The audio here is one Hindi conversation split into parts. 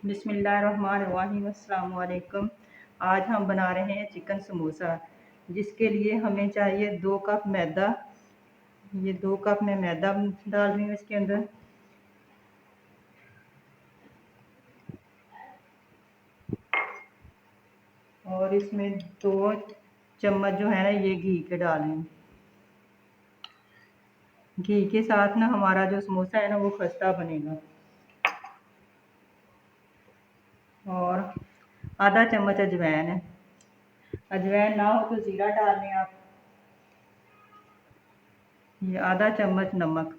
बिस्मिल्लाहिर्रहमानिर्रहीम अस्सलाम वालेकुम। आज हम बना रहे हैं चिकन समोसा, जिसके लिए हमें चाहिए 2 कप मैदा। ये 2 कप मैं मैदा डाल रही हूँ इसके अंदर। और इसमें 2 चम्मच जो है ना ये घी के डाल रही हूँ। घी के साथ ना हमारा जो समोसा है ना वो खस्ता बनेगा। और आधा चम्मच अजवाइन है। अजवाइन ना हो तो ज़ीरा डाल लें आप। ये आधा चम्मच नमक।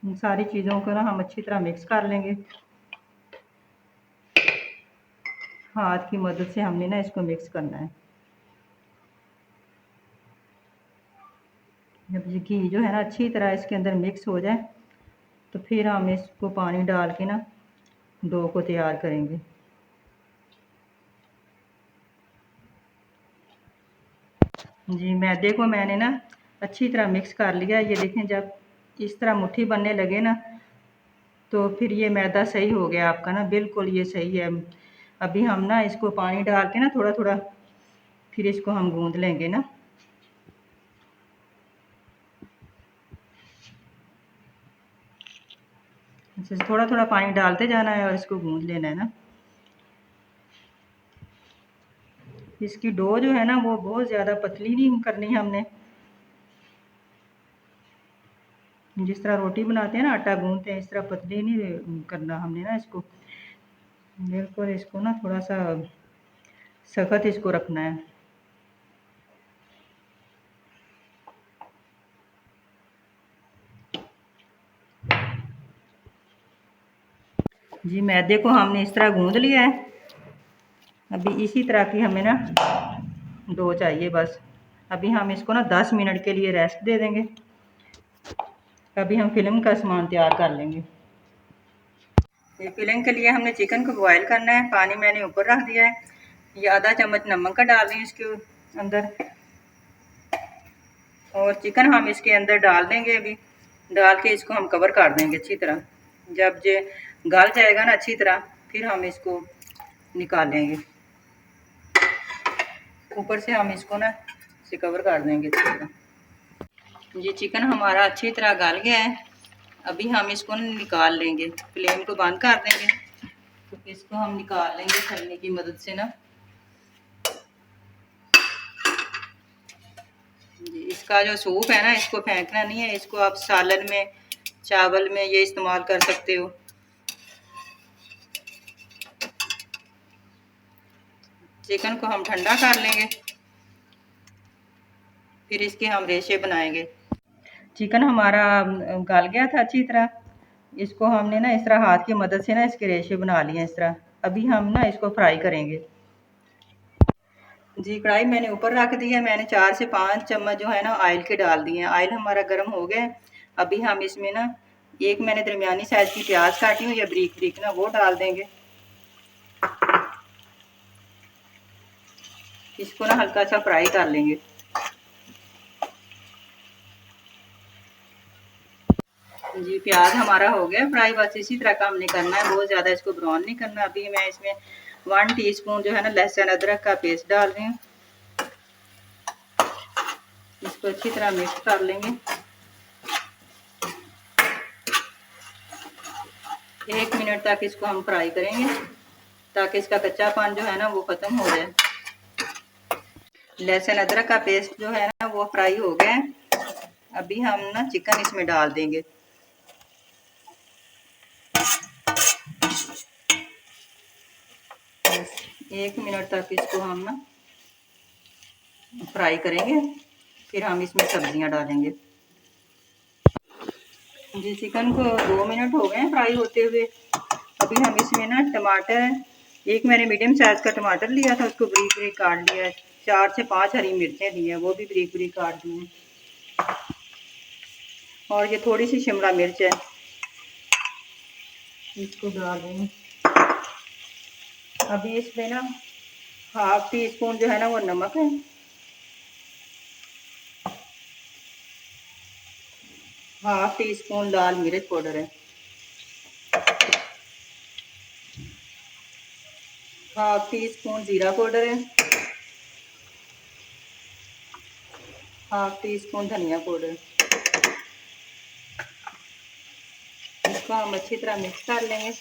इन सारी चीज़ों को ना हम अच्छी तरह मिक्स कर लेंगे। हाथ की मदद से हमने ना इसको मिक्स करना है। जब ये घी जो है ना अच्छी तरह इसके अंदर मिक्स हो जाए तो फिर हम इसको पानी डाल के ना डो को तैयार करेंगे। जी मैदे को मैंने ना अच्छी तरह मिक्स कर लिया। ये देखें, जब इस तरह मुट्ठी बनने लगे ना तो फिर ये मैदा सही हो गया आपका ना, बिल्कुल ये सही है। अभी हम ना इसको पानी डाल के ना थोड़ा थोड़ा फिर इसको हम गूंद लेंगे ना। थोड़ा थोड़ा पानी डालते जाना है और इसको गूंद लेना है ना। इसकी डो जो है ना वो बहुत ज़्यादा पतली नहीं करनी हमने। जिस तरह रोटी बनाते हैं ना, आटा गूंदते हैं, इस तरह पतली नहीं करना हमने ना इसको। बिल्कुल इसको ना थोड़ा सा सख्त इसको रखना है। जी मैदे को हमने इस तरह गूंद लिया है। अभी इसी तरह की हमें ना डो चाहिए बस। अभी हम इसको ना 10 मिनट के लिए रेस्ट दे देंगे। अभी हम फिल्म का सामान तैयार कर लेंगे। ये फिलिंग के लिए हमने चिकन को बॉयल करना है। पानी मैंने ऊपर रख दिया है। ये आधा चम्मच नमक का डाल रही हूँ इसके अंदर। और चिकन हम इसके अंदर डाल देंगे। अभी डाल के इसको हम कवर कर देंगे अच्छी तरह। जब ये गल जाएगा ना अच्छी तरह फिर हम इसको निकालेंगे। ऊपर से हम इसको ना इसे कवर कर देंगे अच्छी तरह। ये चिकन हमारा अच्छी तरह गल गया है। अभी हम इसको निकाल लेंगे। फ्लेम को बंद कर देंगे तो इसको हम निकाल लेंगे छलनी की मदद से ना। जी इसका जो सूप है ना इसको फेंकना नहीं है। इसको आप सालन में, चावल में ये इस्तेमाल कर सकते हो। चिकन को हम ठंडा कर लेंगे, फिर इसके हम रेशे बनाएंगे। चिकन हमारा गल गया था अच्छी तरह। इसको हमने ना इस तरह हाथ की मदद से ना इसके रेशे बना लिए इस तरह। अभी हम ना इसको फ्राई करेंगे। जी कढ़ाई मैंने ऊपर रख दी है। मैंने 4 से 5 चम्मच जो है ना ऑयल के डाल दिए हैं। ऑयल हमारा गर्म हो गया है। अभी हम इसमें ना एक मैंने दरमियानी साइज की प्याज काटी हुई है बारीक बारीक ना, वो डाल देंगे। इसको ना हल्का सा फ्राई कर लेंगे। जी प्याज हमारा हो गया फ्राई। बस इसी तरह का हमने करना है, बहुत ज़्यादा इसको ब्राउन नहीं करना। अभी मैं इसमें 1 टीस्पून जो है ना लहसुन अदरक का पेस्ट डाल रही हूँ। इसको अच्छी तरह मिक्स कर लेंगे। 1 मिनट तक इसको हम फ्राई करेंगे ताकि इसका कच्चापन जो है ना वो ख़त्म हो जाए। लहसुन अदरक का पेस्ट जो है ना वो फ्राई हो गया है। अभी हम ना चिकन इसमें डाल देंगे। बस 1 मिनट तक इसको हम ना फ्राई करेंगे, फिर हम इसमें सब्जियां डालेंगे। जी चिकन को 2 मिनट हो गए हैं फ्राई होते हुए। अभी हम इसमें ना टमाटर, एक मैंने मीडियम साइज का टमाटर लिया था, उसको बारीक बारीक काट लिया है। 4 से 5 हरी मिर्चें ली हैं, वो भी बारीक बारीक काट दी हैं। और ये थोड़ी सी शिमला मिर्च है, इसको डाल देंगे। अभी इसमें ना 1/2 टीस्पून जो है ना वो नमक है। हाफ टी स्पून लाल मिर्च पाउडर है, हाफ टी स्पून ज़ीरा पाउडर है, हाफ टी स्पून धनिया पाउडर। इसको हम अच्छी तरह मिक्स कर लेंगे।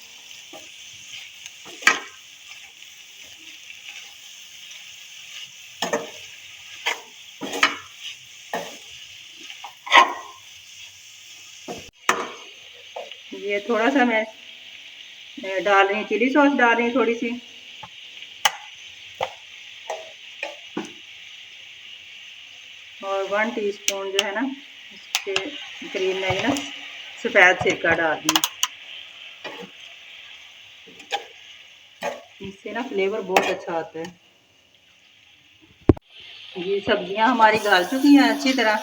ये थोड़ा सा मैं डाल रही हूँ, चिली सॉस डाल रही हूँ थोड़ी सी, और 1 टीस्पून जो है ना इसके करीब मैं ना सफ़ेद सिरका डाल दी। इससे ना फ्लेवर बहुत अच्छा आता है। ये सब्जियां हमारी गल चुकी हैं अच्छी तरह,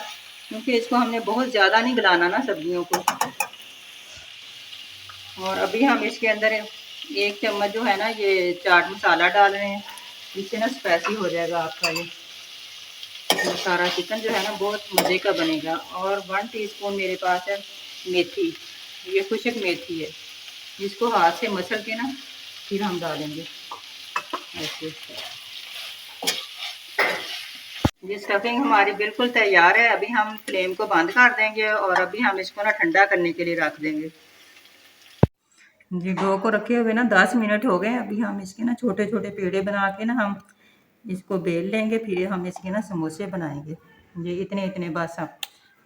क्योंकि इसको हमने बहुत ज़्यादा नहीं गलाना ना सब्जियों को। और अभी हम इसके अंदर 1 चम्मच जो है ना ये चाट मसाला डाल रहे हैं। इससे ना स्पाइसी हो जाएगा आपका ये सारा चिकन जो है ना बहुत मज़े का बनेगा। और 1 टीस्पून मेरे पास है मेथी, ये खुशक मेथी है, जिसको हाथ से मसल के ना फिर हम डालेंगे ऐसे। ये स्टफिंग हमारी बिल्कुल तैयार है। अभी हम फ्लेम को बंद कर देंगे और अभी हम इसको ना ठंडा करने के लिए रख देंगे। जी डो को रखे हुए ना 10 मिनट हो गए। अभी हम इसके ना छोटे छोटे पेड़े बना के ना हम इसको बेल लेंगे, फिर हम इसके ना समोसे बनाएंगे। ये इतने इतने बस, हम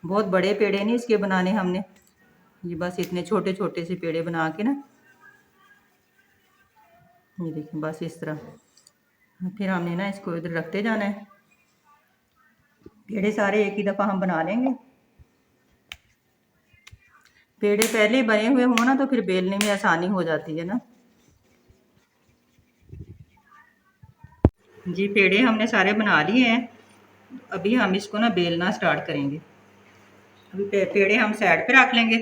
बहुत बड़े पेड़े नहीं इसके बनाने हमने, ये बस इतने छोटे छोटे से पेड़े बना के ना, ये देखिए बस इस तरह। फिर हमने ना इसको इधर रखते जाना है। पेड़े सारे एक ही दफ़ा हम बना लेंगे। पेड़े पहले बने हुए हों ना तो फिर बेलने में आसानी हो जाती है ना। जी पेड़े हमने सारे बना लिए हैं। अभी हम इसको ना बेलना स्टार्ट करेंगे। अभी पेड़े हम साइड पे रख लेंगे।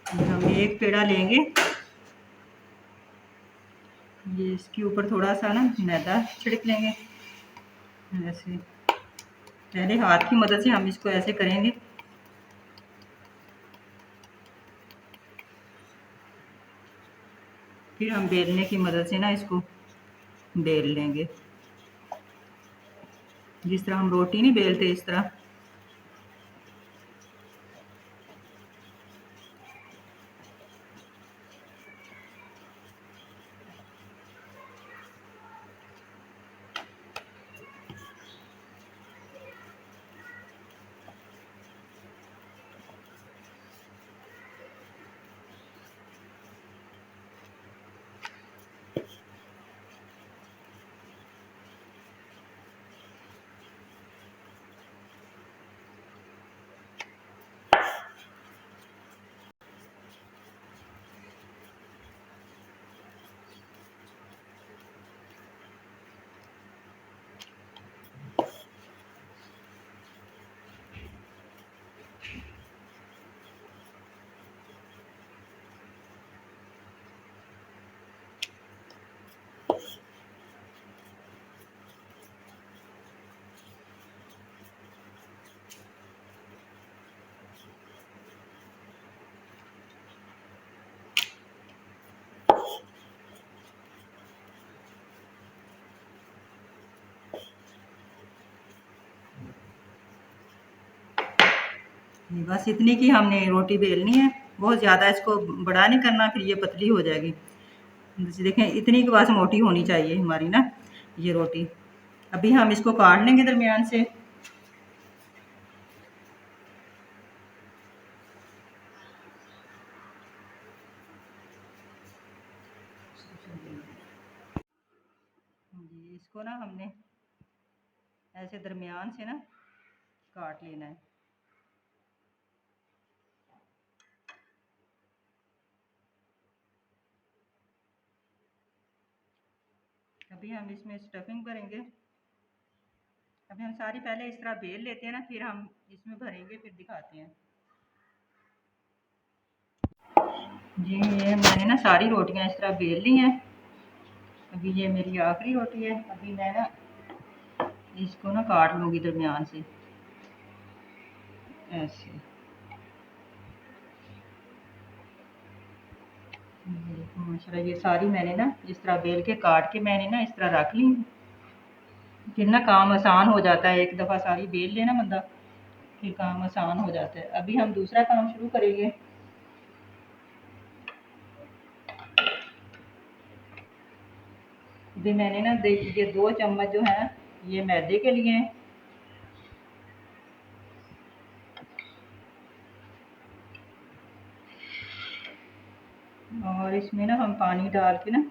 हम एक पेड़ा लेंगे, ये इसके ऊपर थोड़ा सा ना मैदा छिड़क लेंगे ऐसे। पहले हाथ की मदद से हम इसको ऐसे करेंगे, फिर हम बेलने की मदद से ना इसको बेल लेंगे। जिस तरह हम रोटी नहीं बेलते इस तरह। बस इतनी की हमने रोटी बेलनी है, बहुत ज़्यादा इसको बड़ा नहीं करना, फिर ये पतली हो जाएगी। देखें इतनी के पास मोटी होनी चाहिए हमारी ना ये रोटी। अभी हम इसको काट लेंगे दरमियान से। जी इसको ना हमने ऐसे दरमियान से ना काट लेना है। अभी हम इसमें स्टफिंग भरेंगे। अभी हम सारी पहले इस तरह बेल लेते हैं ना, फिर हम इसमें भरेंगे, फिर दिखाते हैं। जी ये मैंने ना सारी रोटियां इस तरह बेल ली हैं। अभी ये मेरी आखिरी रोटी है। अभी मैं ना इसको ना काट लूँगी दरमियान से ऐसे। ये देखो माशाल्लाह, ये सारी मैंने ना इस तरह बेल के काट के मैंने ना इस तरह रख ली। फिर ना काम आसान हो जाता है, एक दफ़ा सारी बेल लेना बंदा, फिर काम आसान हो जाता है। अभी हम दूसरा काम शुरू करेंगे। अभी मैंने ना ये 2 चम्मच जो है ये मैदे के लिए हैं। और इसमें ना हम पानी डाल के ना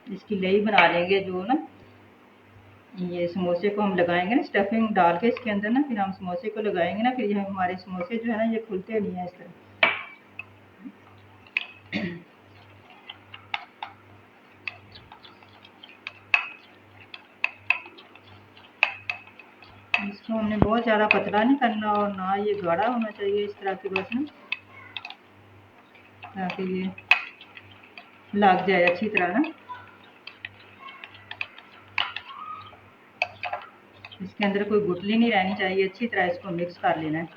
इसकी लेई बना लेंगे। जो ना ये समोसे को हम लगाएंगे ना, स्टफिंग डाल के इसके अंदर ना, फिर हम समोसे को लगाएंगे ना, फिर ये हमारे समोसे जो है ना ये खुलते नहीं है इस तरह। इसको हमने बहुत ज़्यादा पतला नहीं करना और ना ये गाढ़ा होना चाहिए, इस तरह की बस ना, ताकि ये लग जाए अच्छी तरह ना। इसके अंदर कोई गुठली नहीं रहनी चाहिए, अच्छी तरह इसको मिक्स कर लेना है।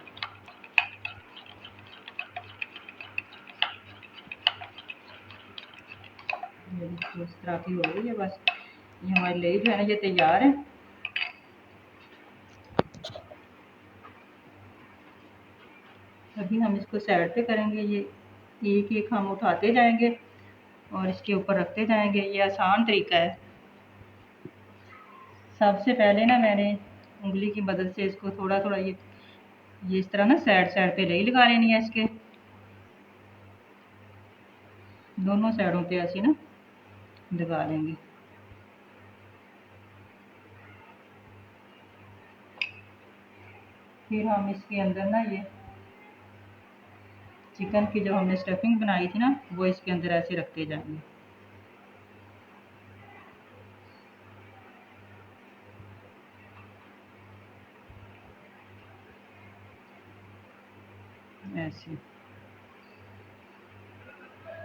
ये इस तरह की हो गई है बस। ये हमारी लेई जो है ना ये तैयार है। अभी हम इसको साइड पे करेंगे। ये एक एक हम उठाते जाएंगे और इसके ऊपर रखते जाएंगे। ये आसान तरीका है। सबसे पहले ना मैंने उंगली की मदद से इसको थोड़ा थोड़ा ये इस तरह ना साइड साइड पे लेई लगा लेनी है इसके दोनों साइडों पे ऐसे ना लगा लेंगे। फिर हम इसके अंदर ना ये चिकन की जो हमने स्टफिंग बनाई थी ना वो इसके अंदर ऐसे रखते जाएंगे। ऐसे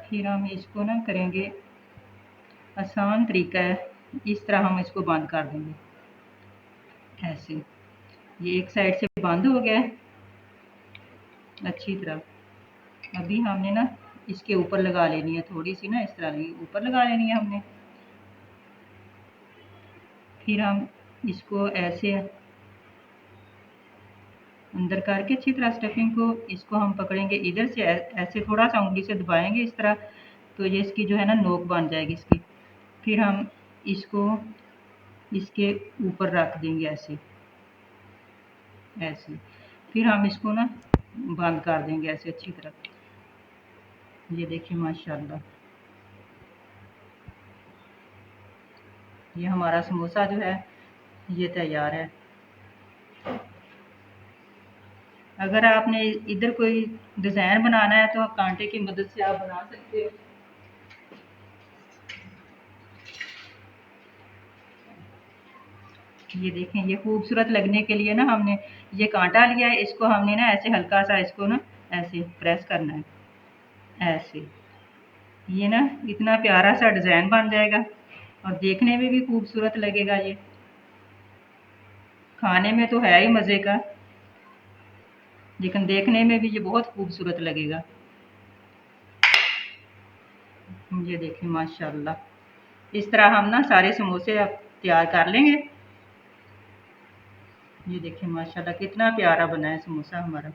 फिर हम इसको ना करेंगे, आसान तरीका है। इस तरह हम इसको बंद कर देंगे ऐसे। ये एक साइड से बंद हो गया है अच्छी तरह। अभी हमने ना इसके ऊपर लगा लेनी है थोड़ी सी ना, इस तरह ऊपर लगा लेनी है हमने। फिर हम इसको ऐसे अंदर करके अच्छी तरह स्टफिंग को इसको हम पकड़ेंगे इधर से, ऐसे थोड़ा सा उंगली से दबाएंगे इस तरह, तो ये इसकी जो है ना नोक बन जाएगी इसकी। फिर हम इसको इसके ऊपर रख देंगे ऐसे ऐसे। फिर हम इसको ना बंद कर देंगे ऐसे अच्छी तरह। ये देखिए माशाल्लाह, ये हमारा समोसा जो है ये तैयार है। अगर आपने इधर कोई डिज़ाइन बनाना है तो कांटे की मदद से आप बना सकते हो। ये देखें, ये खूबसूरत लगने के लिए ना हमने ये कांटा लिया है, इसको हमने ना ऐसे हल्का सा इसको ना ऐसे प्रेस करना है ऐसे। ये ना इतना प्यारा सा डिज़ाइन बन जाएगा और देखने में भी खूबसूरत लगेगा। ये खाने में तो है ही मज़े का, लेकिन देखने में भी ये बहुत खूबसूरत लगेगा। ये देखें माशाल्लाह, इस तरह हम ना सारे समोसे अब तैयार कर लेंगे। ये देखें माशाल्लाह कितना प्यारा बना है समोसा हमारा।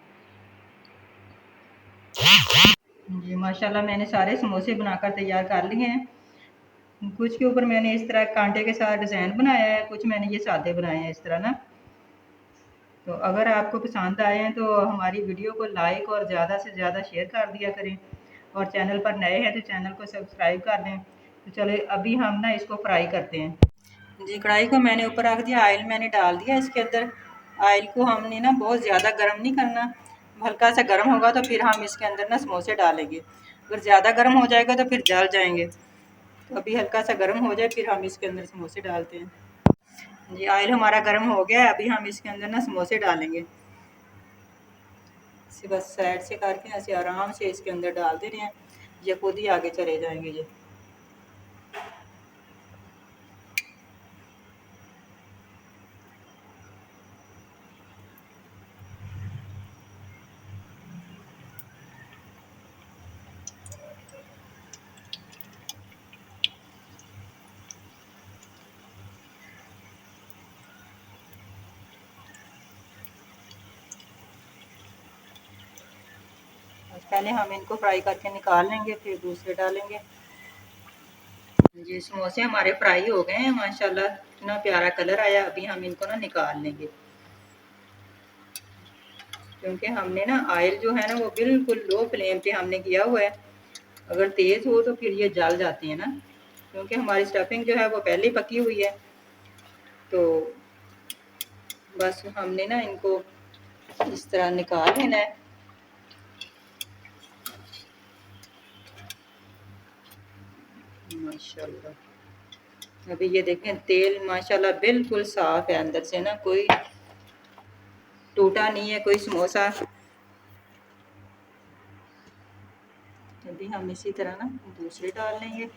जी माशाल्लाह, मैंने सारे समोसे बनाकर तैयार कर लिए हैं। कुछ के ऊपर मैंने इस तरह कांटे के साथ डिज़ाइन बनाया है, कुछ मैंने ये सादे बनाए हैं इस तरह ना। तो अगर आपको पसंद आए हैं तो हमारी वीडियो को लाइक और ज़्यादा से ज़्यादा शेयर कर दिया करें, और चैनल पर नए हैं तो चैनल को सब्सक्राइब कर दें। तो चलो अभी हम ना इसको फ्राई करते हैं। जी कढ़ाई को मैंने ऊपर रख दिया, ऑयल मैंने डाल दिया इसके अंदर। ऑयल को हमने ना बहुत ज़्यादा गर्म नहीं करना, हल्का सा गर्म होगा तो फिर हम इसके अंदर ना समोसे डालेंगे। अगर ज़्यादा गर्म हो जाएगा तो फिर जल जाएंगे। तो अभी हल्का सा गर्म हो जाए फिर हम इसके अंदर समोसे डालते हैं। जी ऑयल हमारा गर्म हो गया है, अभी हम इसके अंदर ना समोसे डालेंगे। इसे बस साइड से करके ऐसे आराम से इसके अंदर डाल दे रहे हैं, ये खुद ही आगे चले जाएंगे। ये पहले हम इनको फ्राई करके निकाल लेंगे, फिर दूसरे डालेंगे। ये समोसे हमारे फ्राई हो गए हैं माशाल्लाह, इतना प्यारा कलर आया। अभी हम इनको ना निकाल लेंगे, क्योंकि हमने ना ऑयल जो है ना वो बिल्कुल लो फ्लेम पे हमने किया हुआ है। अगर तेज़ हो तो फिर ये जल जाते हैं ना, क्योंकि हमारी स्टफिंग जो है वो पहले ही पकी हुई है। तो बस हमने ना इनको इस तरह निकाल लेना है। माशाल्लाह अभी ये देखें तेल माशाल्लाह बिल्कुल साफ है, अंदर से ना कोई टूटा नहीं है कोई समोसा। अभी हम इसी तरह ना दूसरे डाल लेंगे।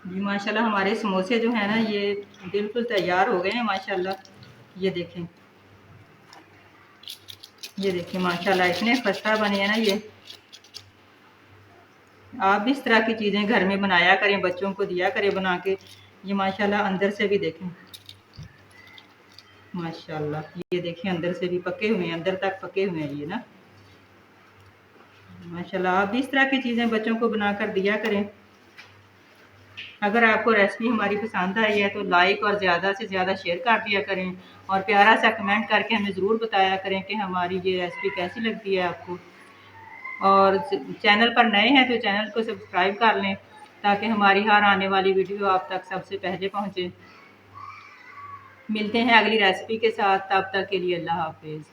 जी माशाल्लाह हमारे समोसे जो है ना ये बिल्कुल तैयार हो गए हैं माशाल्लाह। ये देखिए माशाल्लाह इतने खस्ता बने हैं ना ये। आप भी इस तरह की चीज़ें घर में बनाया करें, बच्चों को दिया करें बना के। ये माशाल्लाह अंदर से भी देखें माशाल्लाह, ये देखें अंदर से भी पके हुए हैं, अंदर तक पके हुए हैं ये ना। माशाल्लाह आप भी इस तरह की चीज़ें बच्चों को बनाकर दिया करें। अगर आपको रेसिपी हमारी पसंद आई है तो लाइक और ज़्यादा से ज़्यादा शेयर कर दिया करें, और प्यारा सा कमेंट करके हमें ज़रूर बताया करें कि हमारी ये रेसिपी कैसी लगती है आपको। और चैनल पर नए हैं तो चैनल को सब्सक्राइब कर लें, ताकि हमारी हर आने वाली वीडियो आप तक सबसे पहले पहुँचे। मिलते हैं अगली रेसिपी के साथ, तब तक के लिए अल्लाह हाफिज़।